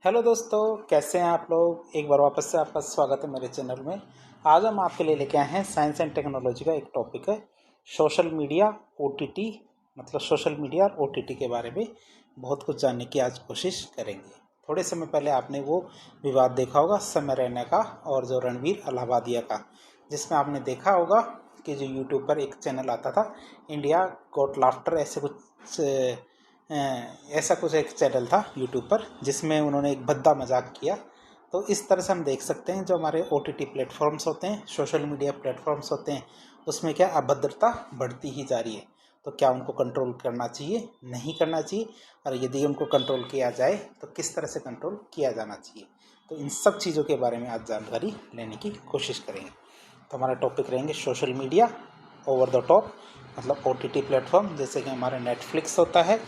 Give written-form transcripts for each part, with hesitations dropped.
Hello दोस्तों, कैसे हैं आप लोग। एक बार वापस से आपका स्वागत है मेरे चैनल में। आज हम आपके लिए लेके आए हैं साइंस एंड टेक्नोलॉजी का एक टॉपिक है सोशल मीडिया ओटीटी। मतलब सोशल मीडिया और ओटीटी के बारे में बहुत कुछ जानने की आज कोशिश करेंगे। थोड़े समय पहले आपने वो विवाद देखा होगा समय रैना का और जो रणवीर अलाहाबादिया का, जिसमें आपने देखा होगा कि जो यूट्यूब पर एक चैनल आता था इंडिया गॉट लाफ्टर, ऐसा कुछ एक चैनल था यूट्यूब पर, जिसमें उन्होंने एक भद्दा मजाक किया। तो इस तरह से हम देख सकते हैं जो हमारे ओटीटी प्लेटफॉर्म्स होते हैं, सोशल मीडिया प्लेटफॉर्म्स होते हैं, उसमें क्या अभद्रता बढ़ती ही जा रही है। तो क्या उनको कंट्रोल करना चाहिए, नहीं करना चाहिए, और यदि उनको कंट्रोल किया जाए तो किस तरह से कंट्रोल किया जाना चाहिए। तो इन सब चीज़ों के बारे में आज जानकारी लेने की कोशिश करेंगे। तो हमारा टॉपिक रहेंगे social media over the top, मतलब ओटीटी प्लेटफॉर्म, जैसे कि हमारा नेटफ्लिक्स होता है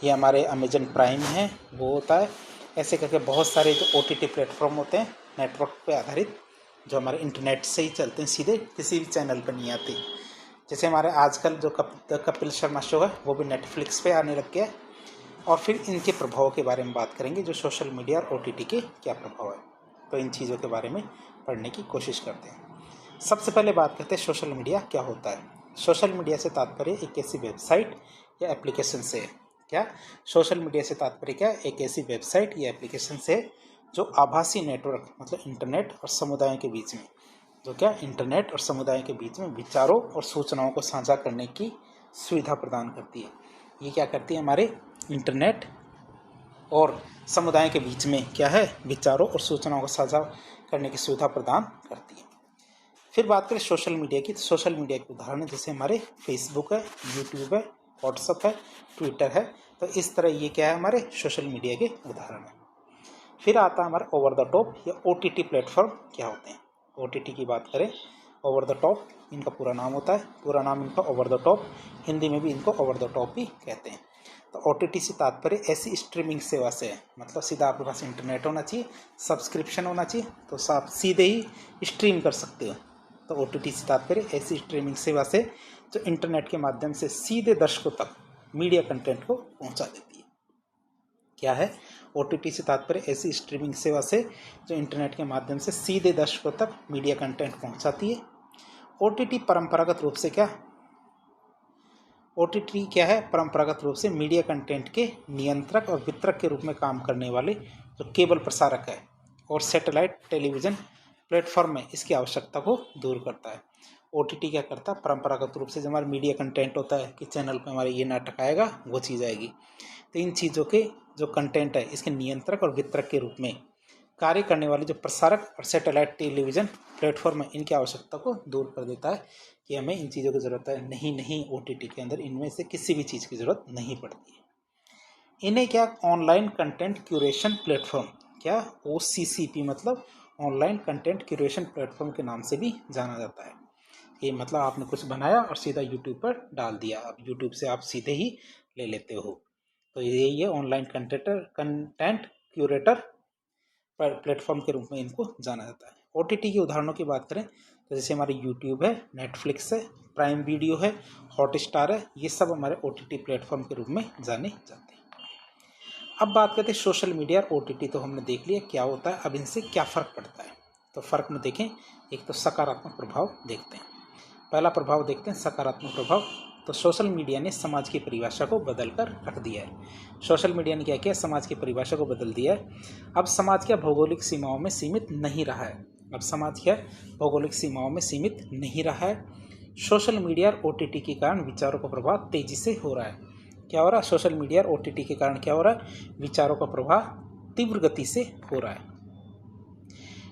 या हमारे अमेजन प्राइम है वो होता है। ऐसे करके बहुत सारे जो ओटीटी प्लेटफॉर्म होते हैं नेटवर्क पे आधारित, जो हमारे इंटरनेट से ही चलते हैं, सीधे किसी भी चैनल पर नहीं आते। जैसे हमारे आजकल जो कपिल शर्मा शो है वो भी नेटफ्लिक्स पे आने लग गया है। और फिर इनके प्रभाव के बारे में बात करेंगे, जो सोशल मीडिया और ओटीटी के क्या प्रभाव है। तो इन चीज़ों के बारे में पढ़ने की कोशिश करते हैं। सबसे पहले बात करते हैं सोशल मीडिया क्या होता है। सोशल मीडिया से तात्पर्य एक ऐसी वेबसाइट या एप्लीकेशन से है। क्या सोशल मीडिया से तात्पर्य क्या है? एक ऐसी वेबसाइट या एप्लीकेशन से जो आभासी नेटवर्क, मतलब इंटरनेट और समुदायों के बीच में, जो क्या इंटरनेट और समुदाय के बीच में विचारों और सूचनाओं को साझा करने की सुविधा प्रदान करती है। ये क्या करती है? हमारे इंटरनेट और समुदाय के बीच में क्या है? विचारों और सूचनाओं को साझा करने की सुविधा प्रदान करती है। फिर बात करें सोशल मीडिया की, तो सोशल मीडिया के उदाहरण जैसे हमारे फेसबुक है, यूट्यूब है, व्हाट्सअप है, ट्विटर है। तो इस तरह ये क्या है? हमारे सोशल मीडिया के उदाहरण है। फिर आता है हमारा ओवर द टॉप या ओटीटी प्लेटफॉर्म क्या होते हैं। ओटीटी की बात करें, ओवर द टॉप इनका पूरा नाम होता है, पूरा नाम इनका ओवर द टॉप, हिंदी में भी इनको ओवर द टॉप ही कहते हैं। तो ओटीटी से तात्पर्य ऐसी स्ट्रीमिंग सेवा से है, मतलब सीधा आपके पास इंटरनेट होना चाहिए, सब्सक्रिप्शन होना चाहिए, तो आप सीधे ही स्ट्रीम कर सकते हो। तो ओटीटी से तात्पर्य ऐसी स्ट्रीमिंग सेवा से जो इंटरनेट के माध्यम से सीधे दर्शकों तक मीडिया कंटेंट को पहुंचा देती है। क्या है? ओटीटी से तात्पर्य ऐसी स्ट्रीमिंग सेवा से जो इंटरनेट के माध्यम से सीधे दर्शकों तक मीडिया कंटेंट पहुंचाती है। ओटीटी परंपरागत रूप से क्या ओटीटी क्या है? परंपरागत रूप से मीडिया कंटेंट के नियंत्रक और वितरक के रूप में काम करने वाले जो केबल प्रसारक है और सैटेलाइट टेलीविज़न प्लेटफॉर्म में इसकी आवश्यकता को दूर करता है। ओटीटी क्या करता है? परंपरागत रूप से जो हमारा मीडिया कंटेंट होता है कि चैनल पे हमारे ये नाटक आएगा, वो चीज़ आएगी, तो इन चीज़ों के जो कंटेंट है इसके नियंत्रक और वितरक के रूप में कार्य करने वाले जो प्रसारक और सैटेलाइट टेलीविज़न प्लेटफॉर्म है, इनकी आवश्यकता को दूर कर देता है कि हमें इन चीज़ों की ज़रूरत है। नहीं, ओटीटी के अंदर इनमें से किसी भी चीज़ की ज़रूरत नहीं पड़ती है। इन्हें क्या ऑनलाइन कंटेंट क्यूरेशन प्लेटफॉर्म, क्या OCCP, मतलब ऑनलाइन कंटेंट क्यूरेशन प्लेटफॉर्म के नाम से भी जाना जाता है। ये मतलब आपने कुछ बनाया और सीधा यूट्यूब पर डाल दिया, अब यूट्यूब से आप सीधे ही ले लेते हो। तो ये ऑनलाइन कंटेंट क्यूरेटर प्लेटफॉर्म के रूप में इनको जाना जाता है। ओटीटी के उदाहरणों की बात करें तो जैसे हमारे यूट्यूब है, नेटफ्लिक्स है, प्राइम वीडियो है, हॉटस्टार है, ये सब हमारे ओटीटी प्लेटफॉर्म के रूप में जाने जाते हैं। अब बात करते हैं सोशल मीडिया और ओटीटी। तो हमने देख लिया क्या होता है, अब इनसे क्या फ़र्क पड़ता है। तो फ़र्क में देखें, एक तो सकारात्मक प्रभाव देखते हैं। पहला प्रभाव देखते हैं सकारात्मक प्रभाव। तो सोशल मीडिया ने समाज की परिभाषा को बदल कर रख दिया है। सोशल मीडिया ने क्या किया? समाज की परिभाषा को बदल दिया है। अब समाज क्या भौगोलिक सीमाओं में सीमित नहीं रहा है। अब समाज क्या भौगोलिक सीमाओं में सीमित नहीं रहा है। सोशल मीडिया और ओटीटी के कारण विचारों का प्रभाव तेजी से हो रहा है। क्या हो रहा है? सोशल मीडिया और ओटीटी के कारण क्या हो रहा है? विचारों का प्रभाव तीव्र गति से हो रहा है।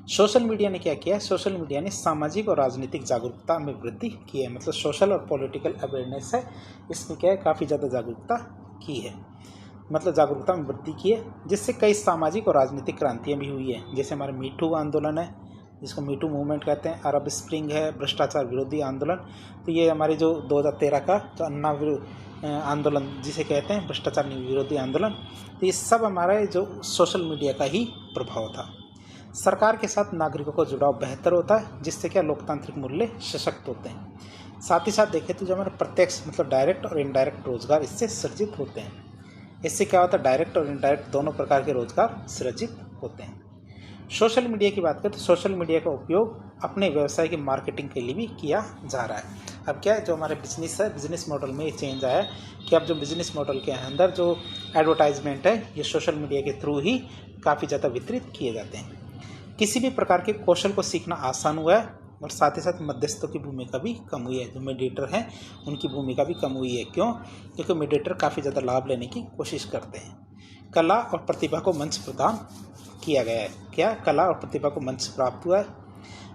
सोशल मीडिया ने क्या किया है? सोशल मीडिया ने सामाजिक और राजनीतिक जागरूकता में वृद्धि की है, मतलब सोशल और पॉलिटिकल अवेयरनेस है, इसमें क्या है? काफ़ी ज़्यादा जागरूकता की है, मतलब जागरूकता में वृद्धि की है, जिससे कई सामाजिक और राजनीतिक क्रांतियाँ भी हुई है। जैसे हमारा मीटू आंदोलन है, जिसको मीटू मूवमेंट कहते हैं, अरब स्प्रिंग है, भ्रष्टाचार विरोधी आंदोलन। तो ये हमारे जो 2013 का जो अन्ना आंदोलन जिसे कहते हैं, भ्रष्टाचार विरोधी आंदोलन, तो ये सब हमारा जो सोशल मीडिया का ही प्रभाव था। सरकार के साथ नागरिकों का जुड़ाव बेहतर होता है, जिससे क्या लोकतांत्रिक मूल्य सशक्त होते हैं। साथ ही साथ देखें तो जो हमारे प्रत्यक्ष मतलब डायरेक्ट और इनडायरेक्ट रोजगार इससे सृजित होते हैं। इससे क्या होता है? डायरेक्ट और इनडायरेक्ट दोनों प्रकार के रोजगार सृजित होते हैं। सोशल मीडिया की बात करें तो सोशल मीडिया का उपयोग अपने व्यवसाय की मार्केटिंग के लिए भी किया जा रहा है। अब क्या है, जो हमारे बिजनेस है, बिजनेस मॉडल में ये चेंज आया है कि अब जो बिजनेस मॉडल के अंदर जो एडवर्टाइजमेंट है ये सोशल मीडिया के थ्रू ही काफ़ी ज़्यादा वितरित किए जाते हैं। किसी भी प्रकार के कौशल को सीखना आसान हुआ है और साथ ही साथ मध्यस्थों की भूमिका भी कम हुई है। जो मीडिएटर हैं उनकी भूमिका भी कम हुई है। क्यों? क्योंकि मीडिएटर काफ़ी ज़्यादा लाभ लेने की कोशिश करते हैं। कला और प्रतिभा को मंच प्रदान किया गया है। क्या? कला और प्रतिभा को मंच प्राप्त हुआ है।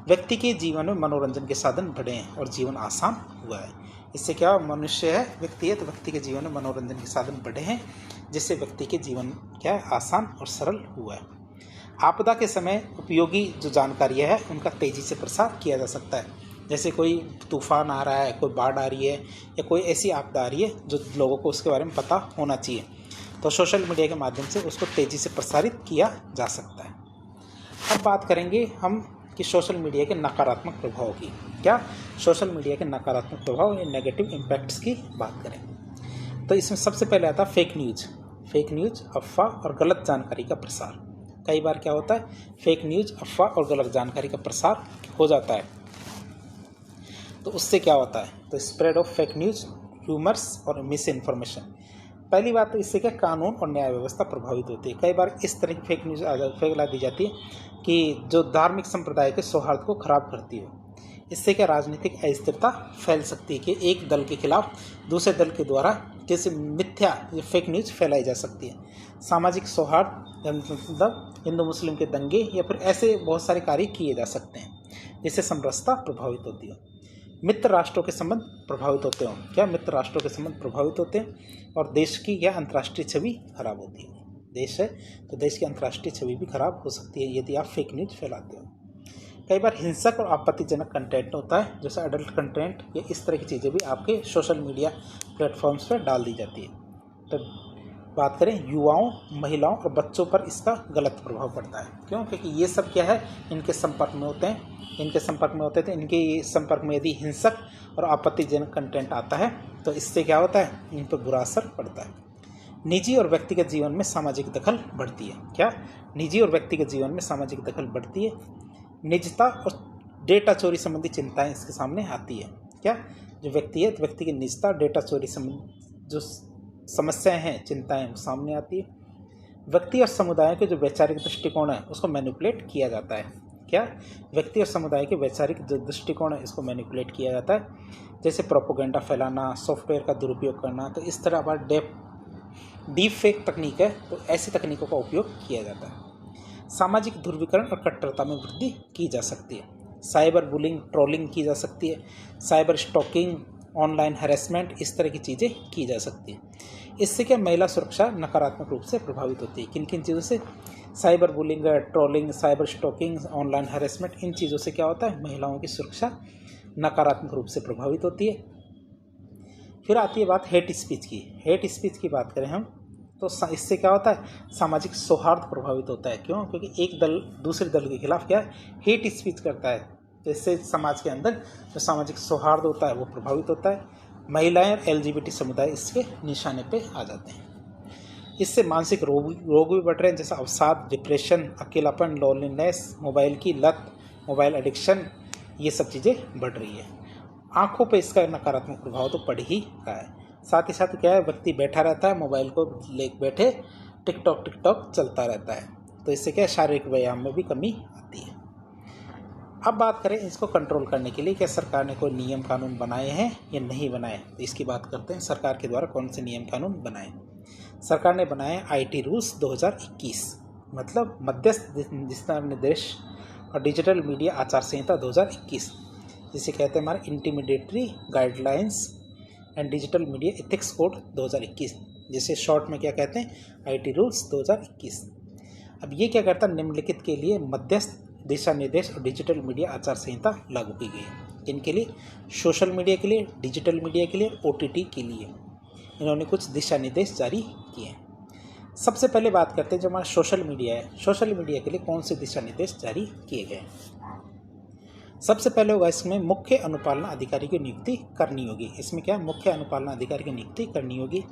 व्यक्ति के जीवन में मनोरंजन के साधन बढ़े हैं और जीवन आसान हुआ है। इससे क्या, मनुष्य है, व्यक्ति है, तो व्यक्ति के जीवन में मनोरंजन के साधन बढ़े हैं, जिससे व्यक्ति के जीवन क्या है, आसान और सरल हुआ है। आपदा के समय उपयोगी जो जानकारियाँ है उनका तेज़ी से प्रसार किया जा सकता है। जैसे कोई तूफान आ रहा है, कोई बाढ़ आ रही है या कोई ऐसी आपदा आ रही है जो लोगों को उसके बारे में पता होना चाहिए, तो सोशल मीडिया के माध्यम से उसको तेज़ी से प्रसारित किया जा सकता है। अब बात करेंगे हम कि सोशल मीडिया के नकारात्मक प्रभाव की। क्या? सोशल मीडिया के नकारात्मक प्रभाव या नेगेटिव इम्पैक्ट्स की बात करें तो इसमें सबसे पहले आता है फेक न्यूज़, अफवाह और गलत जानकारी का प्रसार। कई बार क्या होता है, फेक न्यूज़, अफवाह और गलत जानकारी का प्रसार हो जाता है, तो उससे क्या होता है, तो spread of fake news, humours और मिस इन्फॉर्मेशन। पहली बात तो इससे क्या, कानून और न्याय व्यवस्था प्रभावित होती है। कई बार इस तरह की फेक न्यूज़ फैला दी जाती है कि जो धार्मिक संप्रदाय के सौहार्द को खराब करती हो। इससे क्या, राजनीतिक अस्थिरता फैल सकती है कि एक दल के खिलाफ दूसरे दल के द्वारा जैसे मिथ्या फेक न्यूज़ फैलाई जा सकती है। सामाजिक सौहार्द, मतलब हिंदू मुस्लिम के दंगे या फिर ऐसे बहुत सारे कार्य किए जा सकते हैं जिससे समरसता प्रभावित होती है। मित्र राष्ट्रों के संबंध प्रभावित होते हो। क्या? मित्र राष्ट्रों के संबंध प्रभावित होते हैं और देश की या अंतर्राष्ट्रीय छवि खराब होती है। देश है तो देश की अंतर्राष्ट्रीय छवि भी खराब हो सकती है यदि आप फेक न्यूज़ फैलाते हो। कई बार हिंसक और आपत्तिजनक कंटेंट होता है, जैसे अडल्ट कंटेंट या इस तरह की चीज़ें भी आपके सोशल मीडिया प्लेटफॉर्म्स पर डाल दी जाती है। तो बात करें युवाओं, महिलाओं और बच्चों पर इसका गलत प्रभाव पड़ता है। क्यों? क्योंकि ये सब क्या है, इनके संपर्क में होते हैं, तो इनके संपर्क में यदि हिंसक और आपत्तिजनक कंटेंट आता है तो इससे क्या होता है, इन पर बुरा असर पड़ता है। निजी और व्यक्तिगत जीवन में सामाजिक दखल बढ़ती है। क्या? निजी और व्यक्तिगत जीवन में सामाजिक दखल बढ़ती है। निजता और डेटा चोरी संबंधी चिंताएं इसके सामने आती है। क्या? जो व्यक्ति है तो व्यक्ति की निजता, डेटा चोरी संबंधी जो समस्याएं हैं, चिंताएं सामने आती है। व्यक्ति और समुदाय के जो वैचारिक दृष्टिकोण है उसको मैनिपुलेट किया जाता है। क्या? व्यक्ति और समुदाय के वैचारिक जो दृष्टिकोण है इसको मैनिपुलेट किया जाता है, जैसे प्रोपोगेंडा फैलाना, सॉफ्टवेयर का दुरुपयोग करना। तो इस तरह हमारा डीप फेक तकनीक है, तो ऐसी तकनीकों का उपयोग किया जाता है। सामाजिक ध्रुवीकरण और कट्टरता में वृद्धि की जा सकती है। साइबर बुलिंग, ट्रोलिंग की जा सकती है। साइबर स्टॉकिंग, ऑनलाइन हैरेसमेंट, इस तरह की चीज़ें की जा सकती है। इससे क्या, महिला सुरक्षा नकारात्मक रूप से प्रभावित होती है। किन किन चीज़ों से? Cyber bullying, trolling, cyber stalking, online harassment, इन चीज़ों से क्या होता है, महिलाओं की सुरक्षा नकारात्मक रूप से प्रभावित होती है। फिर आती है बात हेट स्पीच की। हेट स्पीच की बात करें हम तो इससे क्या होता है, सामाजिक सौहार्द प्रभावित होता है। क्यों? क्योंकि एक दल दूसरे दल के खिलाफ क्या है, हेट स्पीच करता है, तो इससे समाज के अंदर जो सामाजिक सौहार्द होता है वो प्रभावित होता है। महिलाएं और LGBT समुदाय इसके निशाने पे आ जाते हैं। इससे मानसिक रोग भी बढ़ रहे हैं, जैसे अवसाद, डिप्रेशन, अकेलापन, लोनलीनेस, मोबाइल की लत, मोबाइल एडिक्शन, ये सब चीज़ें बढ़ रही है। आँखों पे इसका नकारात्मक प्रभाव तो पड़ ही रहा है। साथ ही साथ क्या है, व्यक्ति बैठा रहता है, मोबाइल को ले बैठे टिकटॉक चलता रहता है, तो इससे क्या, शारीरिक व्यायाम में भी कमी आती है। अब बात करें इसको कंट्रोल करने के लिए, क्या सरकार ने कोई नियम कानून बनाए हैं या नहीं बनाए, तो इसकी बात करते हैं। सरकार के द्वारा कौन से नियम कानून बनाए? सरकार ने बनाए IT रूल्स 2021, मतलब मध्यस्थ दिशा निर्देश और डिजिटल मीडिया आचार संहिता 2021, जिसे कहते हैं हमारे intermediary guidelines and digital media ethics code 2021, जिसे शॉर्ट में क्या कहते हैं, IT रूल्स 2021। अब ये क्या करता है, निम्नलिखित के लिए मध्यस्थ दिशा निर्देश और डिजिटल मीडिया आचार संहिता लागू की गई है। इनके लिए सोशल मीडिया के लिए, डिजिटल मीडिया के लिए, OTT के लिए इन्होंने कुछ दिशा निर्देश जारी किए हैं। सबसे पहले बात करते हैं जो हमारा सोशल मीडिया है, सोशल मीडिया के लिए कौन से दिशा निर्देश जारी किए गए। सबसे पहले होगा इसमें मुख्य अनुपालना अधिकारी की नियुक्ति करनी होगी। इसमें क्या, मुख्य अनुपालना अधिकारी की नियुक्ति करनी होगी।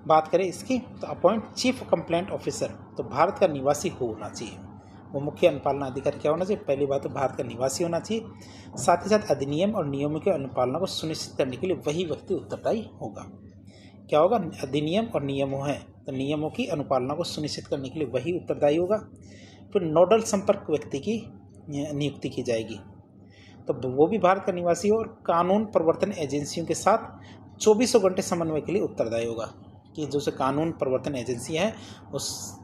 बात करें इसकी तो अपॉइंट चीफ कंप्लेंट ऑफिसर, तो भारत का निवासी होना चाहिए। वो मुख्य अनुपालना अधिकारी क्या होना चाहिए? पहली बात तो भारत का निवासी होना चाहिए। साथ ही साथ अधिनियम और नियमों की अनुपालना को सुनिश्चित करने के लिए वही व्यक्ति उत्तरदायी होगा। क्या होगा? अधिनियम और नियमों हैं तो नियमों की अनुपालना को सुनिश्चित करने के लिए वही उत्तरदायी होगा। फिर नोडल संपर्क व्यक्ति की नियुक्ति की जाएगी, तो वो भी भारत का निवासी हो और कानून प्रवर्तन एजेंसियों के साथ 24 घंटे समन्वय के लिए उत्तरदायी होगा। कि जो कानून प्रवर्तन एजेंसियाँ हैं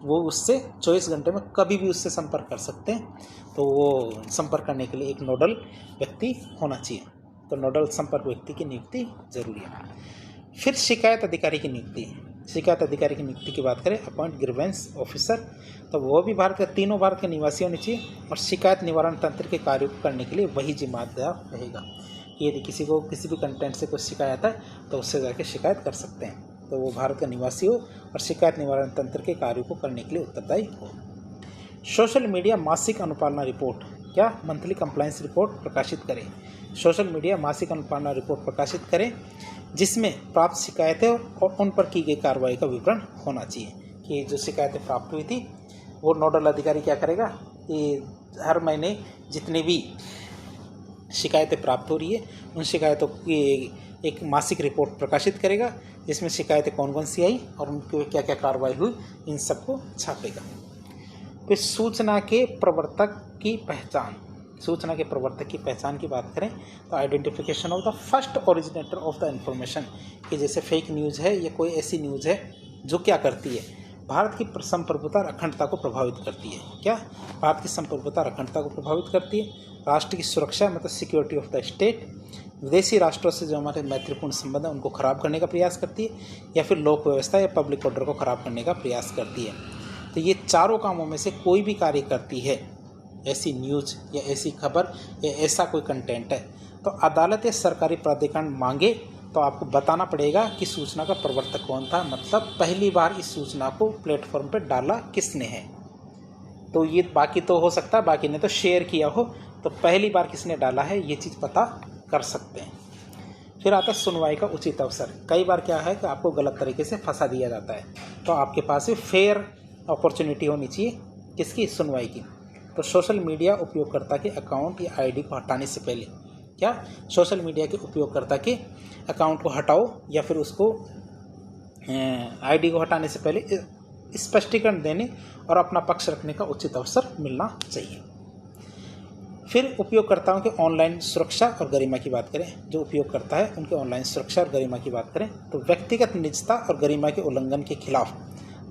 वो उससे 24 घंटे में कभी भी उससे संपर्क कर सकते हैं, तो वो संपर्क करने के लिए एक नोडल व्यक्ति होना चाहिए। तो नोडल संपर्क व्यक्ति की नियुक्ति जरूरी है। फिर शिकायत अधिकारी की नियुक्ति। शिकायत अधिकारी की नियुक्ति की बात करें, अपॉइंट ग्रीवेंस ऑफिसर, तो वो भी तीनों भारत के निवासी होने चाहिए और शिकायत निवारण तंत्र के कार्य को करने के लिए वही जिम्मेदार रहेगा। कि यदि किसी को किसी भी कंटेंट से कोई शिकायत है तो उससे जाके शिकायत कर सकते हैं, तो वो भारत का निवासी हो और शिकायत निवारण तंत्र के कार्यों को करने के लिए उत्तरदायी हो। सोशल मीडिया मासिक अनुपालना रिपोर्ट, क्या मंथली कंप्लायंस रिपोर्ट प्रकाशित करें। सोशल मीडिया मासिक अनुपालना रिपोर्ट प्रकाशित करें जिसमें प्राप्त शिकायतें और उन पर की गई कार्रवाई का विवरण होना चाहिए। कि जो शिकायतें प्राप्त हुई थी वो नोडल अधिकारी क्या करेगा कि हर महीने जितने भी शिकायतें प्राप्त हो रही है उन शिकायतों की एक मासिक रिपोर्ट प्रकाशित करेगा जिसमें शिकायतें कौन कौन सी आई और उनकी क्या क्या कार्रवाई हुई इन सबको छापेगा। फिर सूचना के प्रवर्तक की पहचान। सूचना के प्रवर्तक की पहचान की बात करें तो identification of the first originator of the information, कि जैसे फेक न्यूज़ है या कोई ऐसी न्यूज़ है जो क्या करती है, भारत की संप्रभुता और अखंडता को प्रभावित करती है। क्या? भारत की संप्रभुता और अखंडता को प्रभावित करती है, राष्ट्र की सुरक्षा मतलब सिक्योरिटी ऑफ द स्टेट, विदेशी राष्ट्रों से जो हमारे मैत्रीपूर्ण संबंध है उनको खराब करने का प्रयास करती है, या फिर लोक व्यवस्था या पब्लिक ऑर्डर को खराब करने का प्रयास करती है। तो ये चारों कामों में से कोई भी कार्य करती है, ऐसी न्यूज़ या ऐसी खबर या ऐसा कोई कंटेंट है, तो अदालत या सरकारी प्राधिकरण मांगे तो आपको बताना पड़ेगा कि सूचना का प्रवर्तक कौन था, मतलब पहली बार इस सूचना को प्लेटफॉर्म पर डाला किसने है। तो ये बाकी तो हो सकता है, बाकी ने तो शेयर किया हो, तो पहली बार किसने डाला है ये चीज़ पता कर सकते हैं। फिर आता है सुनवाई का उचित अवसर। कई बार क्या है कि आपको गलत तरीके से फंसा दिया जाता है, तो आपके पास भी फेयर अपॉर्चुनिटी होनी चाहिए किसकी? सुनवाई की। तो सोशल मीडिया उपयोगकर्ता के अकाउंट या आईडी को हटाने से पहले, क्या सोशल मीडिया के उपयोगकर्ता के अकाउंट को हटाओ या फिर उसको आईडी को हटाने से पहले स्पष्टीकरण देने और अपना पक्ष रखने का उचित अवसर मिलना चाहिए। फिर उपयोगकर्ताओं के ऑनलाइन सुरक्षा और गरिमा की बात करें, जो उपयोगकर्ता है उनके ऑनलाइन सुरक्षा और गरिमा की बात करें तो व्यक्तिगत निजता और गरिमा के उल्लंघन के खिलाफ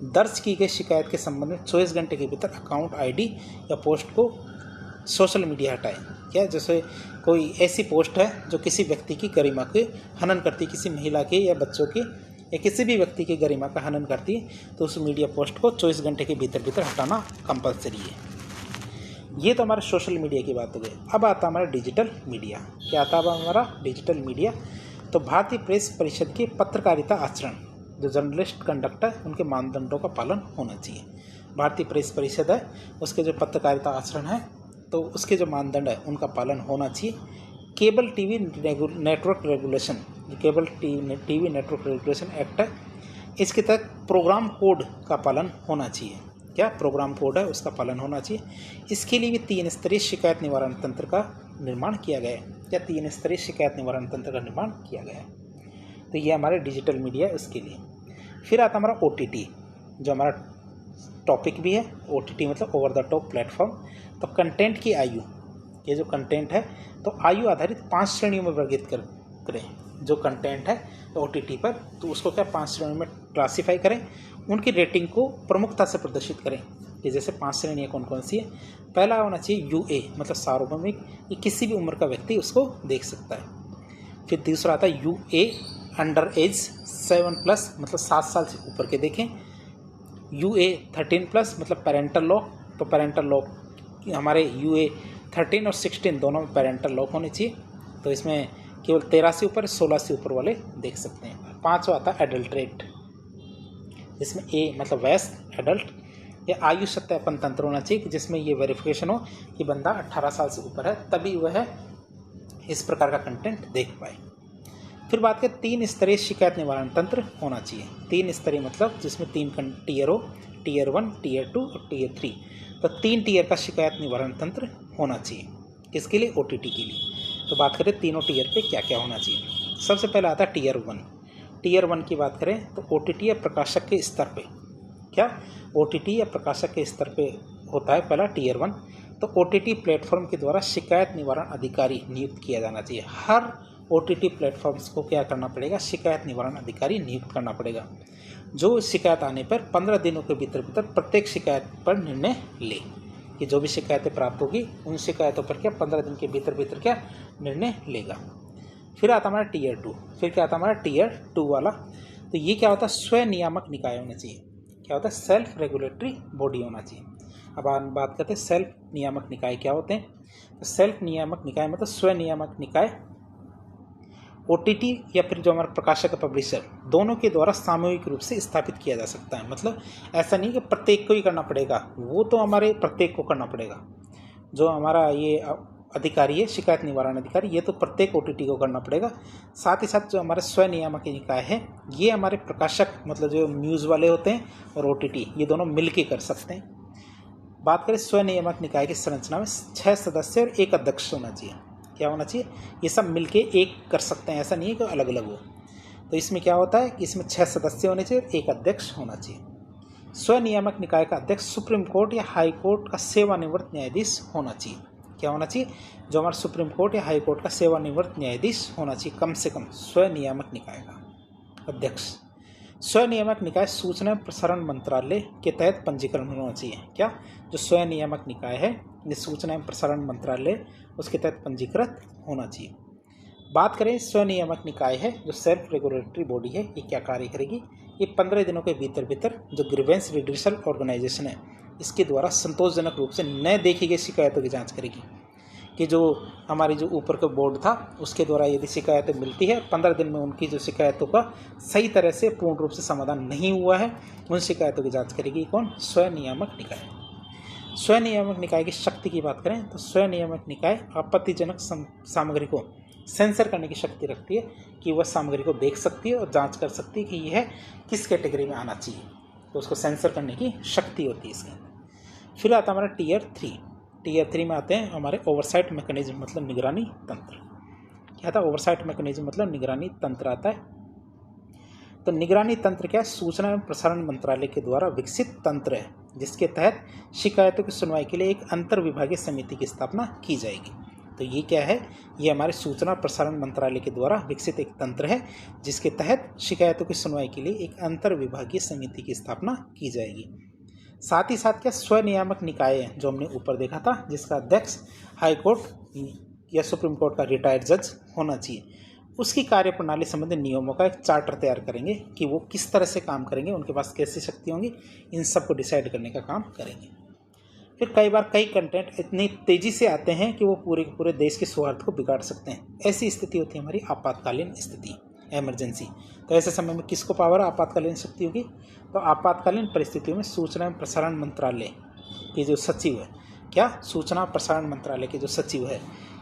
दर्ज की गई शिकायत के संबंध में 24 घंटे के भीतर अकाउंट आईडी या पोस्ट को सोशल मीडिया हटाए। क्या? जैसे कोई ऐसी पोस्ट है जो किसी व्यक्ति की गरिमा के हनन करती है, किसी महिला के या बच्चों के या किसी भी व्यक्ति की गरिमा का हनन करती है, तो उस मीडिया पोस्ट को 24 घंटे के भीतर हटाना कंपलसरी है। ये तो हमारे सोशल मीडिया की बात हो गई। अब आता हमारा डिजिटल मीडिया। क्या आता है हमारा डिजिटल मीडिया? तो भारतीय प्रेस परिषद के पत्रकारिता आचरण, जो जर्नलिस्ट कंडक्ट है उनके मानदंडों का पालन होना चाहिए। भारतीय प्रेस परिषद है उसके जो पत्रकारिता आचरण है तो उसके जो मानदंड है उनका पालन होना चाहिए। केबल टीवी नेटवर्क रेगुलेशन, जो cable TV network regulation act है, इसके तहत प्रोग्राम कोड का पालन होना चाहिए। क्या? प्रोग्राम कोड है उसका पालन होना चाहिए। इसके लिए भी 3 स्तरीय शिकायत निवारण तंत्र का निर्माण किया गया है। क्या? 3 स्तरीय शिकायत निवारण तंत्र का निर्माण किया गया है। तो ये हमारे डिजिटल मीडिया है उसके लिए। फिर आता हमारा OTT, जो हमारा टॉपिक भी है। OTT मतलब ओवर द टॉप प्लेटफॉर्म। तो कंटेंट की आयु, ये जो कंटेंट है तो आयु आधारित 5 श्रेणियों में वर्गीकृत करें। जो कंटेंट है तो OTT पर तो उसको क्या 5 श्रेणियों में क्लासीफाई करें, उनकी रेटिंग को प्रमुखता से प्रदर्शित करें। कि जैसे 5 श्रेणियाँ कौन कौन सी है? पहला होना चाहिए UA मतलब सार्वभौमिक, ये किसी भी उम्र का व्यक्ति उसको देख सकता है। फिर दूसरा आता है UA अंडर एज 7+ मतलब 7 साल से ऊपर के देखें। UA 13+ मतलब पेरेंटल लॉक, तो पेरेंटल लॉक हमारे UA 13 और 16 दोनों में पेरेंटल लॉक होने चाहिए। तो इसमें केवल 13 से ऊपर 16 से ऊपर वाले देख सकते हैं। 5वां आता है एडल्ट्रेट, जिसमें A मतलब वयस्क एडल्ट, या आयु सत्यापन तंत्र होना चाहिए कि जिसमें ये वेरिफिकेशन हो कि बंदा 18 साल से ऊपर है तभी वह इस प्रकार का कंटेंट देख पाए। फिर बात करें 3 स्तरीय शिकायत निवारण तंत्र होना चाहिए। 3 स्तरीय मतलब जिसमें 3 टीयर हो, टीयर 1, टीयर 2 और टीयर 3। तो 3 टीयर का शिकायत निवारण तंत्र होना चाहिए। किसके लिए? OTT के लिए। तो बात करें तीनों टीयर पे क्या क्या होना चाहिए। सबसे पहले आता है टीयर 1। टीयर 1 की बात करें तो OTT या प्रकाशक के स्तर पे, क्या OTT या प्रकाशक के स्तर पे होता है पहला टीयर 1। तो OTT प्लेटफॉर्म के द्वारा शिकायत निवारण अधिकारी नियुक्त किया जाना चाहिए। हर OTT प्लेटफॉर्म्स को क्या करना पड़ेगा? शिकायत निवारण अधिकारी नियुक्त करना पड़ेगा, जो शिकायत आने पर 15 दिनों के भीतर प्रत्येक शिकायत पर निर्णय ले, कि जो भी शिकायतें प्राप्त होगी उन शिकायतों पर क्या 15 दिन के भीतर क्या निर्णय लेगा। फिर आता हमारा टीयर 2। फिर क्या आता हमारा टीयर 2 वाला। तो ये क्या होता है? स्वयं नियामक निकाय होना चाहिए। क्या होता है? सेल्फ रेगुलेटरी बॉडी होना चाहिए। अब हम बात करते हैं सेल्फ नियामक निकाय क्या होते हैं। तो सेल्फ नियामक निकाय मतलब स्वयं नियामक निकाय OTT या फिर जो हमारा प्रकाशक पब्लिशर दोनों के द्वारा सामूहिक रूप से स्थापित किया जा सकता है। मतलब ऐसा नहीं कि प्रत्येक को ही करना पड़ेगा, वो तो हमारे प्रत्येक को करना पड़ेगा। जो हमारा ये अधिकारी है शिकायत निवारण अधिकारी, ये तो प्रत्येक OTT को करना पड़ेगा। साथ ही साथ जो हमारे स्वयं नियामक निकाय है ये हमारे प्रकाशक मतलब जो न्यूज़ वाले होते हैं और OTT ये दोनों मिल के कर सकते हैं। बात करें स्वयं नियामक निकाय की संरचना में 6 सदस्य और 1 अध्यक्ष होना चाहिए। क्या होना चाहिए? ये सब मिलके एक कर सकते हैं, ऐसा नहीं है कि अलग अलग हो। तो इसमें क्या होता है कि इसमें 6 सदस्य होने चाहिए और 1 अध्यक्ष होना चाहिए। स्वयं नियामक निकाय का अध्यक्ष सुप्रीम कोर्ट या हाई कोर्ट का सेवानिवृत्त न्यायाधीश होना चाहिए। क्या होना चाहिए? जो हमारा सुप्रीम कोर्ट या हाई कोर्ट का सेवानिवृत्त न्यायाधीश होना चाहिए कम से कम स्वयं नियामक निकाय का अध्यक्ष। स्वयं नियामक निकाय सूचना एवं प्रसारण मंत्रालय के तहत पंजीकरण होना चाहिए। क्या? जो स्वयं नियामक निकाय है ये सूचना एवं प्रसारण मंत्रालय उसके तहत पंजीकृत होना चाहिए। बात करें स्वयं नियामक निकाय है जो सेल्फ रेगुलेटरी बॉडी है, ये क्या कार्य करेगी? ये 15 दिनों के भीतर जो ग्रीवेंस रिड्यूसल ऑर्गेनाइजेशन है इसके द्वारा संतोषजनक रूप से न देखी गई शिकायतों की जाँच करेगी। कि जो हमारी जो ऊपर का बोर्ड था उसके द्वारा यदि शिकायतें मिलती है 15 दिन में उनकी जो शिकायतों का सही तरह से पूर्ण रूप से समाधान नहीं हुआ है उन शिकायतों की जांच करेगी कौन? स्वयं नियामक निकाय। स्वयं नियामक निकाय की शक्ति की बात करें तो स्वयं नियामक निकाय आपत्तिजनक सामग्री को सेंसर करने की शक्ति रखती है कि वह सामग्री को देख सकती है और जाँच कर सकती है कि यह किस कैटेगरी में आना चाहिए, तो उसको सेंसर करने की शक्ति होती है इसके अंदर। फिर आता हमारा टीयर 3। टीयर 3 में आते हैं हमारे ओवरसाइट मैकेनिज्म मतलब निगरानी तंत्र। क्या था? ओवरसाइट मैकेनिज्म मतलब निगरानी तंत्र आता है। तो निगरानी तंत्र क्या है? सूचना एवं प्रसारण मंत्रालय के द्वारा विकसित तंत्र है जिसके तहत शिकायतों की सुनवाई के लिए एक अंतर विभागीय समिति की स्थापना की जाएगी। तो ये क्या है? ये हमारे सूचना प्रसारण मंत्रालय के द्वारा विकसित एक तंत्र है जिसके तहत शिकायतों की सुनवाई के लिए एक अंतर विभागीय समिति की स्थापना की जाएगी। साथ ही साथ क्या स्वयं नियामक निकाय है जो हमने ऊपर देखा था जिसका अध्यक्ष हाई कोर्ट या सुप्रीम कोर्ट का रिटायर्ड जज होना चाहिए, उसकी कार्यप्रणाली संबंधी नियमों का एक चार्टर तैयार करेंगे कि वो किस तरह से काम करेंगे, उनके पास कैसी शक्ति होंगी, इन सब को डिसाइड करने का काम करेंगे। फिर कई बार कई कंटेंट इतनी तेज़ी से आते हैं कि वो पूरे के पूरे देश के सौहार्द को बिगाड़ सकते हैं। ऐसी स्थिति होती है हमारी आपातकालीन स्थिति, इमरजेंसी। तो ऐसे समय में किसको पावर आपातकालीन शक्ति होगी? तो आपातकालीन परिस्थितियों में सूचना एवं प्रसारण मंत्रालय के जो सचिव है, क्या सूचना प्रसारण मंत्रालय के जो सचिव है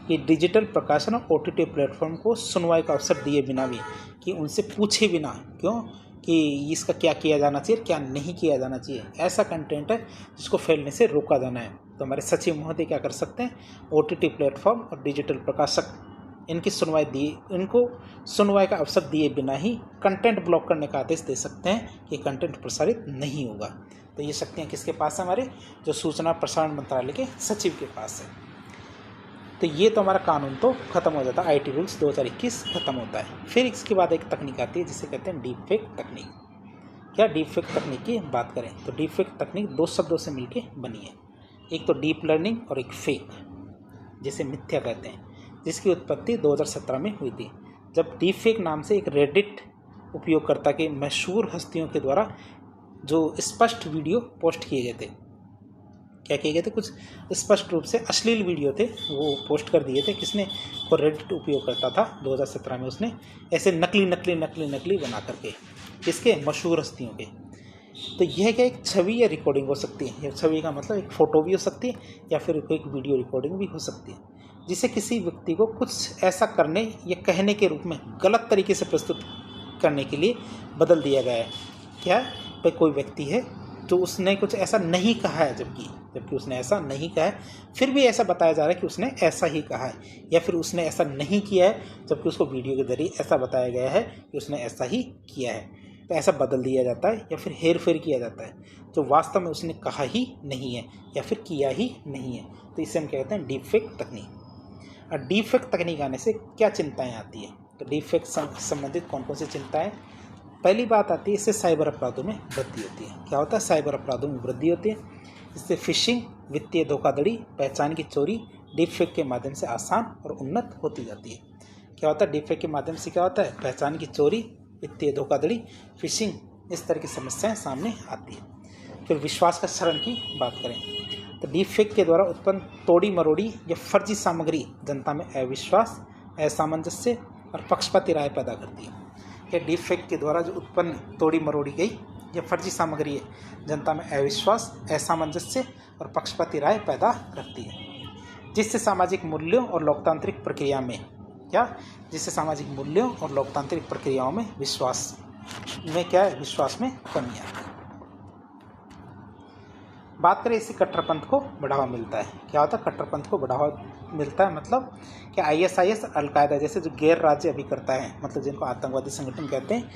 ये डिजिटल प्रकाशन और OTT प्लेटफॉर्म को सुनवाई का अवसर दिए बिना भी कि उनसे पूछे बिना, क्यों कि इसका क्या किया जाना चाहिए क्या नहीं किया जाना चाहिए, ऐसा कंटेंट है जिसको फैलने से रोका जाना है, तो हमारे सचिव महोदय क्या कर सकते हैं? OTT प्लेटफॉर्म और डिजिटल प्रकाशक इनको सुनवाई का अवसर दिए बिना ही कंटेंट ब्लॉक करने का आदेश दे सकते हैं कि कंटेंट प्रसारित नहीं होगा। तो ये शक्तियाँ किसके पास है? हमारे जो सूचना प्रसारण मंत्रालय के सचिव के पास है। तो ये तो हमारा कानून तो खत्म हो जाता है, IT रूल्स 2021 खत्म होता है। फिर इसके बाद एक तकनीक आती है जिसे कहते हैं डीप फेक तकनीक। क्या डीप फेक तकनीक की बात करें तो डीप फेक तकनीक 2 शब्दों से मिलकर बनी है, एक तो डीप लर्निंग और एक फेक जिसे मिथ्या कहते हैं, जिसकी उत्पत्ति 2017 में हुई थी जब डीप फेक नाम से एक रेडिट उपयोगकर्ता के मशहूर हस्तियों के द्वारा जो स्पष्ट वीडियो पोस्ट किए गए थे। क्या किए गए थे? कुछ स्पष्ट रूप से अश्लील वीडियो थे वो पोस्ट कर दिए थे। किसने? वो रेडिट उपयोग करता था 2017 में, उसने ऐसे नकली बना करके, किसके? मशहूर हस्तियों के। तो यह क्या एक छवि या रिकॉर्डिंग हो सकती है, या छवि का मतलब एक फ़ोटो भी हो सकती है या फिर कोई वीडियो रिकॉर्डिंग भी हो सकती है, जिसे किसी व्यक्ति को कुछ ऐसा करने या कहने के रूप में गलत तरीके से प्रस्तुत करने के लिए बदल दिया गया है। क्या? भाई कोई व्यक्ति है तो उसने कुछ ऐसा नहीं कहा है, जबकि उसने ऐसा नहीं कहा है, फिर भी ऐसा बताया जा रहा है कि उसने ऐसा ही कहा है, या फिर उसने ऐसा नहीं किया है जबकि उसको वीडियो के जरिए ऐसा बताया गया है कि उसने ऐसा ही किया है। तो ऐसा बदल दिया जाता है या फिर हेर फेर किया जाता है, जो वास्तव में उसने कहा ही नहीं है या फिर किया ही नहीं है। तो इसे हम कहते हैं डीप फेक तकनीक। और डीप फेक तकनीक आने से क्या चिंताएँ आती है? तो डीप फेक संबंधित कौन कौन सी चिंताएँ? पहली बात आती है, इससे साइबर अपराधों में वृद्धि होती है। क्या होता है? साइबर अपराधों में वृद्धि होती है। इससे फिशिंग, वित्तीय धोखाधड़ी, पहचान की चोरी डीप फेक के माध्यम से आसान और उन्नत होती जाती है। क्या होता है? डीप फेक के माध्यम से क्या होता है? पहचान की चोरी, वित्तीय धोखाधड़ी, फिशिंग, इस तरह की समस्याएं सामने आती है। फिर विश्वास का क्षरण की बात करें तो डीप फेक के द्वारा उत्पन्न तोड़ी मरोड़ी या फर्जी सामग्री जनता में अविश्वास, असामंजस्य और पक्षपाती राय पैदा करती है। कि डीप फेक के द्वारा जो उत्पन्न तोड़ी मरोड़ी गई या फर्जी सामग्री है जनता में अविश्वास, असामंजस्य और पक्षपाती राय पैदा करती है, जिससे सामाजिक मूल्यों और लोकतांत्रिक प्रक्रिया में विश्वास में कमी आती है। बात करें इससे कट्टरपंथ को बढ़ावा मिलता है। क्या होता है? कट्टरपंथ को बढ़ावा मिलता है मतलब कि ISIS, अलकायदा जैसे जो गैर राज्य अभिकर्ता हैं, मतलब जिनको आतंकवादी संगठन कहते हैं,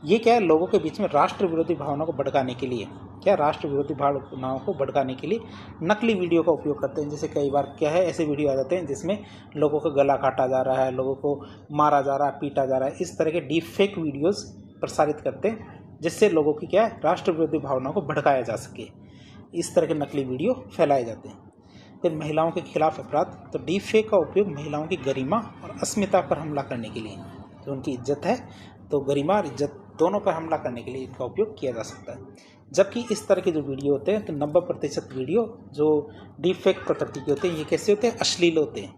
ये क्या है, लोगों के बीच में राष्ट्र विरोधी भावना को भड़काने के लिए नकली वीडियो का उपयोग करते हैं। जैसे कई बार क्या है, ऐसे वीडियो आ जाते हैं जिसमें लोगों का गला काटा जा रहा है, लोगों को मारा जा रहा है, पीटा जा रहा है, इस तरह के डीप फेक वीडियोज़ प्रसारित करते हैं, जिससे लोगों की क्या है, राष्ट्र विरोधी भावना को भड़काया जा सके। इस तरह के नकली वीडियो फैलाए जाते हैं। फिर महिलाओं के खिलाफ अपराध, तो डीप फेक का उपयोग महिलाओं की गरिमा और अस्मिता पर हमला करने के लिए, जो उनकी इज्जत है तो गरिमा और इज्जत दोनों पर हमला करने के लिए इनका उपयोग किया जा सकता है। जबकि इस तरह के जो वीडियो होते हैं तो 90% वीडियो जो डीप फेक प्रकृति के होते हैं, ये कैसे होते हैं? अश्लील होते हैं।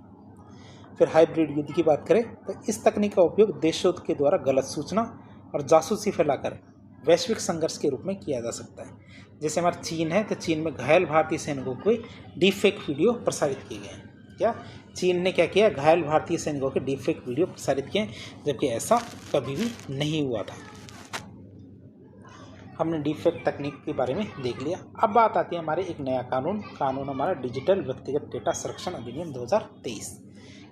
फिर हाइब्रिड युद्ध की बात करें तो इस तकनीक का उपयोग देशों के द्वारा गलत सूचना और जासूसी फैलाकर वैश्विक संघर्ष के रूप में किया जा सकता है। जैसे हमारा चीन है, तो चीन में घायल भारतीय सैनिकों के डीप फेक वीडियो प्रसारित किए गए हैं। क्या चीन ने क्या किया? घायल भारतीय सैनिकों के डीप फेक वीडियो प्रसारित किए, जबकि ऐसा कभी भी नहीं हुआ था। हमने डीप फेक तकनीक के बारे में देख लिया। अब बात आती है हमारे एक नया कानून हमारा डिजिटल व्यक्तिगत डेटा संरक्षण अधिनियम 2023।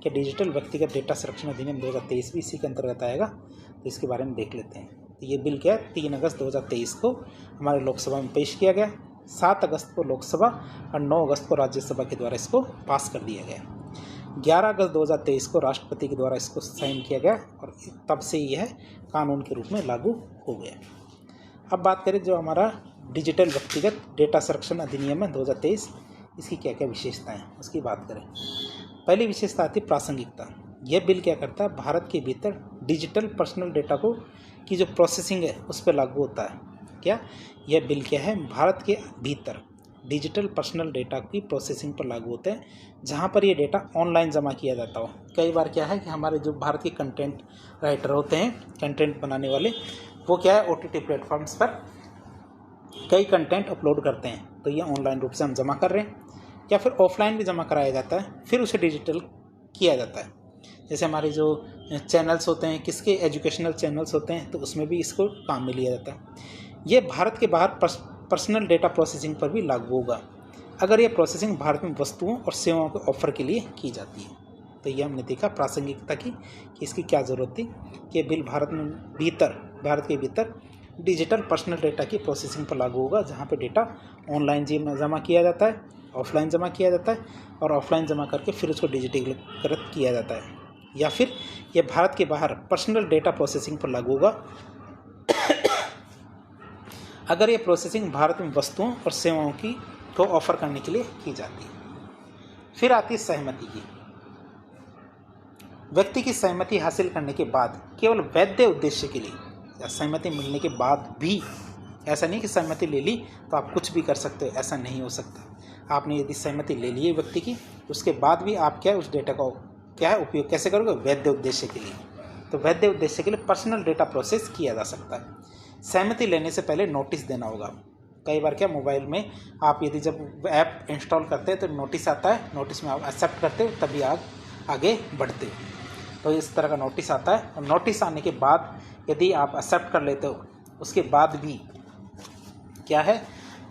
क्या डिजिटल व्यक्तिगत डेटा संरक्षण अधिनियम 2023 भी इसी के अंतर्गत आएगा? तो इसके बारे में देख लेते हैं। तो ये बिल क्या है, 3 अगस्त 2023 को हमारे लोकसभा में पेश किया गया, 7 अगस्त को लोकसभा और 9 अगस्त को राज्यसभा के द्वारा इसको पास कर दिया गया। 11 अगस्त 2023 को राष्ट्रपति के द्वारा इसको साइन किया गया और तब से यह कानून के रूप में लागू हो गया। अब बात करें जो हमारा डिजिटल व्यक्तिगत डेटा संरक्षण अधिनियम है 2023, इसकी क्या क्या विशेषताएं हैं उसकी बात करें। पहली विशेषता आती है प्रासंगिकता। यह बिल क्या करता है? भारत के भीतर डिजिटल पर्सनल डेटा की जो प्रोसेसिंग है उस पर लागू होता है। क्या यह बिल क्या है? भारत के भीतर डिजिटल पर्सनल डेटा की प्रोसेसिंग पर लागू होते हैं, जहां पर ये डेटा ऑनलाइन जमा किया जाता हो। कई बार क्या है कि हमारे जो भारत के कंटेंट राइटर होते हैं, कंटेंट बनाने वाले, वो क्या है OTT प्लेटफॉर्म्स पर कई कंटेंट अपलोड करते हैं, तो ये ऑनलाइन रूप से हम जमा कर रहे हैं, या फिर ऑफलाइन भी जमा कराया जाता है, फिर उसे डिजिटल किया जाता है। जैसे हमारे जो चैनल्स होते हैं, किसके एजुकेशनल चैनल्स होते हैं, तो उसमें भी इसको काम में लिया जाता है। ये भारत के बाहर पर्सनल डेटा प्रोसेसिंग पर भी लागू होगा, अगर ये प्रोसेसिंग भारत में वस्तुओं और सेवाओं के ऑफर के लिए की जाती है। तो ये हमने देखा प्रासंगिकता की कि इसकी क्या ज़रूरत थी कि बिल भारत के भीतर डिजिटल पर्सनल डेटा की प्रोसेसिंग पर लागू होगा, जहाँ पे डेटा ऑनलाइन जमा किया जाता है, ऑफलाइन जमा किया जाता है, और ऑफलाइन जमा करके फिर उसको डिजिटलीकृत किया जाता है। या फिर यह भारत के बाहर पर्सनल डेटा प्रोसेसिंग पर लागू होगा अगर ये प्रोसेसिंग भारत में वस्तुओं और सेवाओं को ऑफर करने के लिए की जाती है। फिर आती है सहमति की। व्यक्ति की सहमति हासिल करने के बाद केवल वैध उद्देश्य के लिए, या सहमति मिलने के बाद भी, ऐसा नहीं कि सहमति ले ली तो आप कुछ भी कर सकते हो, ऐसा नहीं हो सकता। आपने यदि सहमति ले ली है व्यक्ति की, उसके बाद भी आप क्या है उस डेटा का क्या है उपयोग कैसे करोगे? वैध उद्देश्य के लिए। तो वैध उद्देश्य के लिए पर्सनल डेटा प्रोसेस किया जा सकता है। सहमति लेने से पहले नोटिस देना होगा। कई बार क्या मोबाइल में आप यदि जब ऐप इंस्टॉल करते हैं तो नोटिस आता है, नोटिस में आप एक्सेप्ट करते हो तभी आप आगे बढ़ते हो। तो इस तरह का नोटिस आता है, और नोटिस आने के बाद यदि आप एक्सेप्ट कर लेते हो, उसके बाद भी क्या है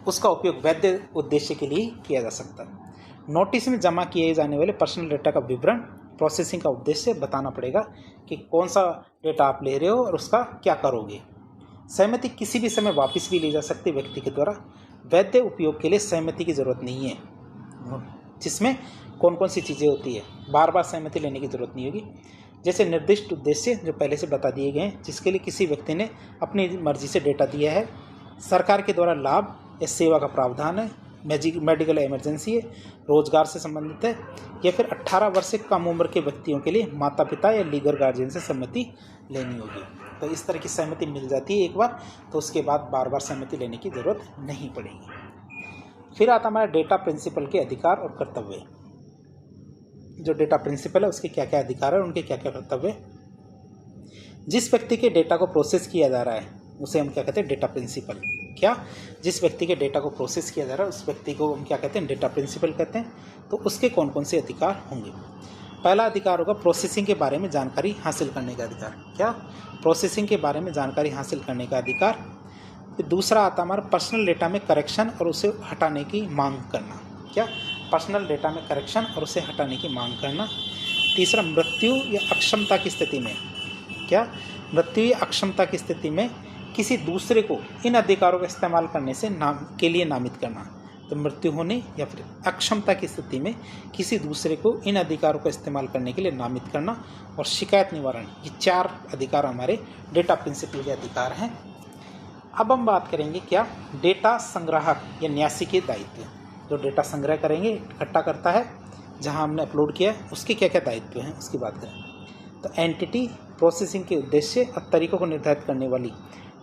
उसका उपयोग वैध उद्देश्य के लिए किया जा सकता है। नोटिस में जमा किए जाने वाले पर्सनल डेटा का विवरण, प्रोसेसिंग का उद्देश्य बताना पड़ेगा कि कौन सा डेटा आप ले रहे हो और उसका क्या करोगे। सहमति किसी भी समय वापस भी ली जा सकती है व्यक्ति के द्वारा। वैध उपयोग के लिए सहमति की ज़रूरत नहीं है, जिसमें कौन कौन सी चीज़ें होती है, बार बार सहमति लेने की ज़रूरत नहीं होगी। जैसे निर्दिष्ट उद्देश्य जो पहले से बता दिए गए हैं, जिसके लिए किसी व्यक्ति ने अपनी मर्जी से डेटा दिया है, सरकार के द्वारा लाभ या सेवा का प्रावधान है, मेडिकल इमरजेंसी है, रोजगार से संबंधित है, या फिर 18 वर्ष से कम उम्र के व्यक्तियों के लिए माता पिता या लीगल गार्जियन से सहमति लेनी होगी। तो इस तरह की सहमति मिल जाती है एक बार, तो उसके बाद बार बार सहमति लेने की ज़रूरत नहीं पड़ेगी। फिर आता हमारा डेटा प्रिंसिपल के अधिकार और कर्तव्य। जो डेटा प्रिंसिपल है उसके क्या क्या अधिकार है, उनके क्या क्या कर्तव्य। जिस व्यक्ति के डेटा को प्रोसेस किया जा रहा है उसे हम क्या कहते हैं, डेटा प्रिंसिपल। क्या, जिस व्यक्ति के डेटा को प्रोसेस किया जा रहा है उस व्यक्ति को हम क्या कहते हैं, डेटा प्रिंसिपल कहते हैं। तो उसके कौन कौन से अधिकार होंगे। पहला अधिकार होगा प्रोसेसिंग के बारे में जानकारी हासिल करने का अधिकार। क्या, प्रोसेसिंग के बारे में जानकारी हासिल करने का अधिकार। फिर दूसरा आता हमारा पर्सनल डेटा में करेक्शन और उसे हटाने की मांग करना। क्या, पर्सनल डेटा में करेक्शन और उसे हटाने की मांग करना। तीसरा, मृत्यु या अक्षमता की स्थिति में। क्या, मृत्यु या अक्षमता की स्थिति में किसी दूसरे को इन अधिकारों का इस्तेमाल करने से के लिए नामित करना। तो मृत्यु होने या फिर अक्षमता की स्थिति में किसी दूसरे को इन अधिकारों का इस्तेमाल करने के लिए नामित करना और शिकायत निवारण, ये 4 अधिकार हमारे डेटा प्रिंसिपल के अधिकार हैं। अब हम बात करेंगे क्या, डेटा संग्राहक या न्यासी के दायित्व। जो डेटा संग्रह करेंगे, इकट्ठा करता है, जहां हमने अपलोड किया है उसके क्या क्या दायित्व हैं उसकी बात करें। तो एंटिटी प्रोसेसिंग के उद्देश्य और तरीकों को निर्धारित करने वाली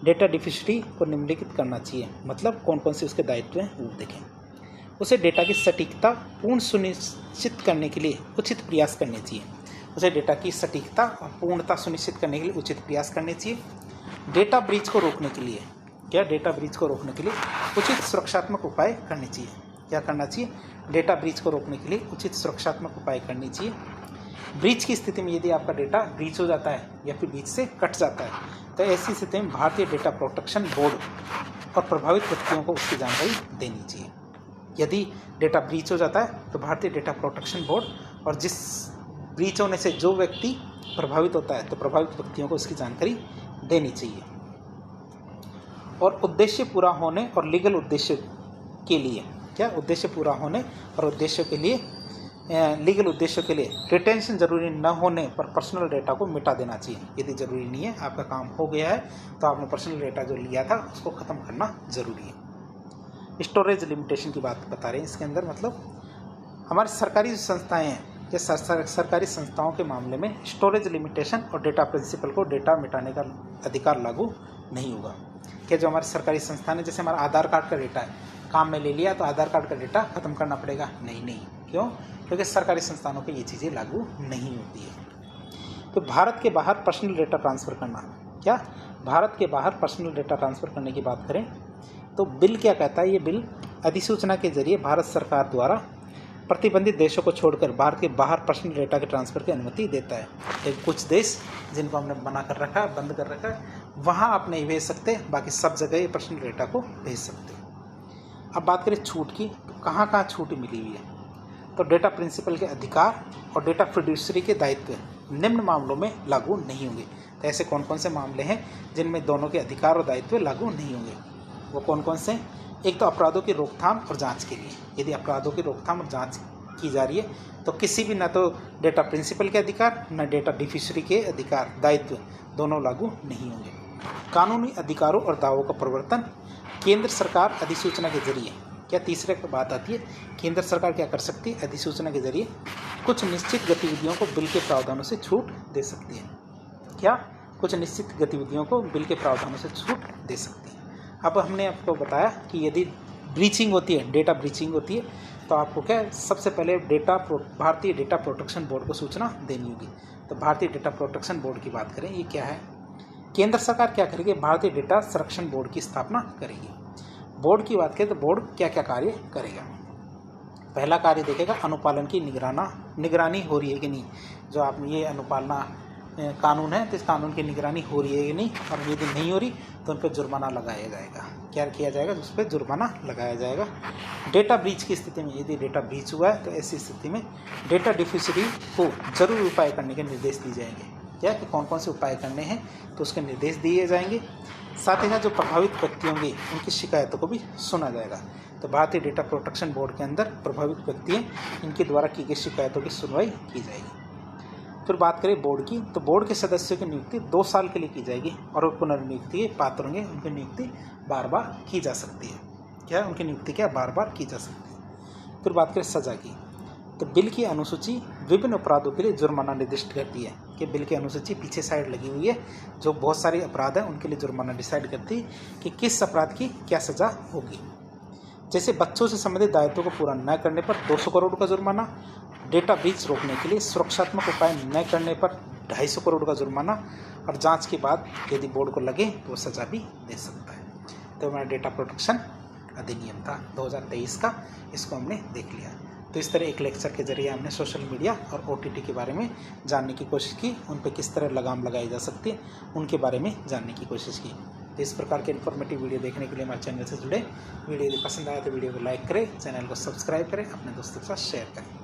डेटा डिफिशरी को निम्नलिखित करना चाहिए। मतलब कौन कौन से उसके दायित्व हैं वो देखें। उसे डेटा की सटीकता पूर्ण सुनिश्चित करने के लिए उचित प्रयास करने चाहिए। उसे डेटा की सटीकता और पूर्णता सुनिश्चित करने के लिए उचित प्रयास करने चाहिए। डेटा ब्रीच को रोकने के लिए, क्या, डेटा ब्रीच को रोकने के लिए उचित सुरक्षात्मक उपाय करने चाहिए। क्या करना चाहिए, डेटा ब्रीच को रोकने के लिए उचित सुरक्षात्मक उपाय करने चाहिए। ब्रीच की स्थिति में यदि आपका डेटा ब्रीच हो जाता है या फिर बीच से कट जाता है, तो ऐसी स्थिति में भारतीय डेटा प्रोटेक्शन बोर्ड और प्रभावित व्यक्तियों को उसकी जानकारी देनी चाहिए। यदि डेटा ब्रीच हो जाता है तो भारतीय डेटा प्रोटेक्शन बोर्ड और जिस ब्रीच होने से जो व्यक्ति प्रभावित होता है तो प्रभावित व्यक्तियों को उसकी जानकारी देनी चाहिए। और उद्देश्य पूरा होने और लीगल उद्देश्य के लिए, क्या, उद्देश्य पूरा होने और उद्देश्यों के लिए, लीगल उद्देश्यों के लिए रिटेंशन जरूरी न होने पर पर्सनल डेटा को मिटा देना चाहिए। यदि ज़रूरी नहीं है, आपका काम हो गया है, तो आपने पर्सनल डेटा जो लिया था उसको ख़त्म करना ज़रूरी है। स्टोरेज लिमिटेशन की बात बता रहे हैं इसके अंदर। मतलब हमारी सरकारी संस्थाएं हैं, या सरकारी संस्थाओं के मामले में स्टोरेज लिमिटेशन और डेटा प्रिंसिपल को डेटा मिटाने का अधिकार लागू नहीं होगा। क्या, जो हमारी सरकारी संस्थान है, जैसे हमारा आधार कार्ड का डेटा है, काम में ले लिया तो आधार कार्ड का डेटा ख़त्म करना पड़ेगा? नहीं। क्यों? क्योंकि सरकारी संस्थानों पे ये चीज़ें लागू नहीं होती है। तो भारत के बाहर पर्सनल डेटा ट्रांसफ़र करना। क्या, भारत के बाहर पर्सनल डेटा ट्रांसफ़र करने की बात करें तो बिल क्या कहता है, ये बिल अधिसूचना के जरिए भारत सरकार द्वारा प्रतिबंधित देशों को छोड़कर भारत के बाहर पर्सनल डेटा के ट्रांसफ़र की अनुमति देता है। लेकिन कुछ देश जिनको हमने मना कर रखा है, बंद कर रखा है, वहाँ आप नहीं भेज सकते, बाकी सब जगह ये पर्सनल डेटा को भेज सकते। अब बात करें छूट की, तो कहाँ कहाँ छूट मिली हुई है। तो डेटा प्रिंसिपल के अधिकार और डेटा फिड्यूसरी के दायित्व निम्न मामलों में लागू नहीं होंगे। तो ऐसे कौन कौन से मामले हैं जिनमें दोनों के अधिकार और दायित्व लागू नहीं होंगे, वो कौन कौन से? एक तो अपराधों की रोकथाम और जांच के लिए, यदि अपराधों की रोकथाम और जांच की जा रही है तो किसी भी, न तो डेटा प्रिंसिपल के अधिकार न डेटा डिफिशरी के अधिकार दायित्व दोनों लागू नहीं होंगे। कानूनी अधिकारों और दावों का प्रवर्तन केंद्र सरकार अधिसूचना के जरिए, क्या, तीसरे की बात आती है, केंद्र सरकार क्या कर सकती है, अधिसूचना के जरिए कुछ निश्चित गतिविधियों को बिल के प्रावधानों से छूट दे सकती है। क्या, कुछ निश्चित गतिविधियों को बिल के प्रावधानों से छूट दे सकती है। अब हमने आपको बताया कि यदि ब्रीचिंग होती है, डेटा ब्रीचिंग होती है, तो आपको क्या, सबसे पहले भारतीय डेटा प्रोटेक्शन बोर्ड को सूचना देनी होगी। तो भारतीय डेटा प्रोटेक्शन बोर्ड की बात करें, ये क्या है? केंद्र सरकार क्या करेगी, भारतीय डेटा संरक्षण बोर्ड की स्थापना करेगी। बोर्ड की बात करें तो बोर्ड क्या क्या कार्य करेगा? पहला कार्य देखेगा अनुपालन की निगरानी हो रही है कि नहीं। जो आप ये अनुपालना कानून है तो इस कानून की निगरानी हो रही है कि नहीं, और यदि नहीं हो रही तो उन पर जुर्माना लगाया जाएगा। क्या किया जाएगा, उस पर जुर्माना लगाया जाएगा। डेटा ब्रीच की स्थिति में, यदि डेटा ब्रीच हुआ है तो ऐसी स्थिति में डेटा डिफ्यूजरी को जरूरी उपाय करने के निर्देश दिए जाएंगे। क्या कि कौन कौन से उपाय करने हैं तो उसके निर्देश दिए जाएंगे। साथ ही साथ जो प्रभावित व्यक्ति होंगे उनकी शिकायतों को भी सुना जाएगा। तो भारतीय डेटा प्रोटेक्शन बोर्ड के अंदर प्रभावित व्यक्ति हैं, इनके द्वारा की गई शिकायतों की सुनवाई की जाएगी। फिर बात करें बोर्ड की, तो बोर्ड के सदस्यों की नियुक्ति 2 साल के लिए की जाएगी और वो पुनर्नियुक्ति के पात्र होंगे, उनकी नियुक्ति बार बार की जा सकती है। क्या उनकी नियुक्ति क्या बार बार की जा सकती है। फिर बात करें सजा की, तो बिल की अनुसूची विभिन्न अपराधों के लिए जुर्माना निर्दिष्ट करती है। कि बिल की अनुसूची पीछे साइड लगी हुई है, जो बहुत सारे अपराध हैं उनके लिए जुर्माना डिसाइड करती है कि किस अपराध की क्या सजा होगी। जैसे बच्चों से संबंधित दायित्वों को पूरा न करने पर 200 करोड़ का जुर्माना, डेटा ब्रीच रोकने के लिए सुरक्षात्मक उपाय न करने पर 250 करोड़ का जुर्माना, और जांच के बाद यदि बोर्ड को लगे तो वो सजा भी दे सकता है। तो हमारा डेटा प्रोटेक्शन अधिनियम था 2023 का, इसको हमने देख लिया। तो इस तरह एक लेक्चर के जरिए हमने सोशल मीडिया और OTT के बारे में जानने की कोशिश की, उन पर किस तरह लगाम लगाई जा सकती है उनके बारे में जानने की कोशिश की। तो इस प्रकार के इन्फॉर्मेटिव वीडियो देखने के लिए हमारे चैनल से जुड़े। वीडियो यदि पसंद आया तो वीडियो को लाइक करें, चैनल को सब्सक्राइब करें, अपने दोस्तों के साथ शेयर करें।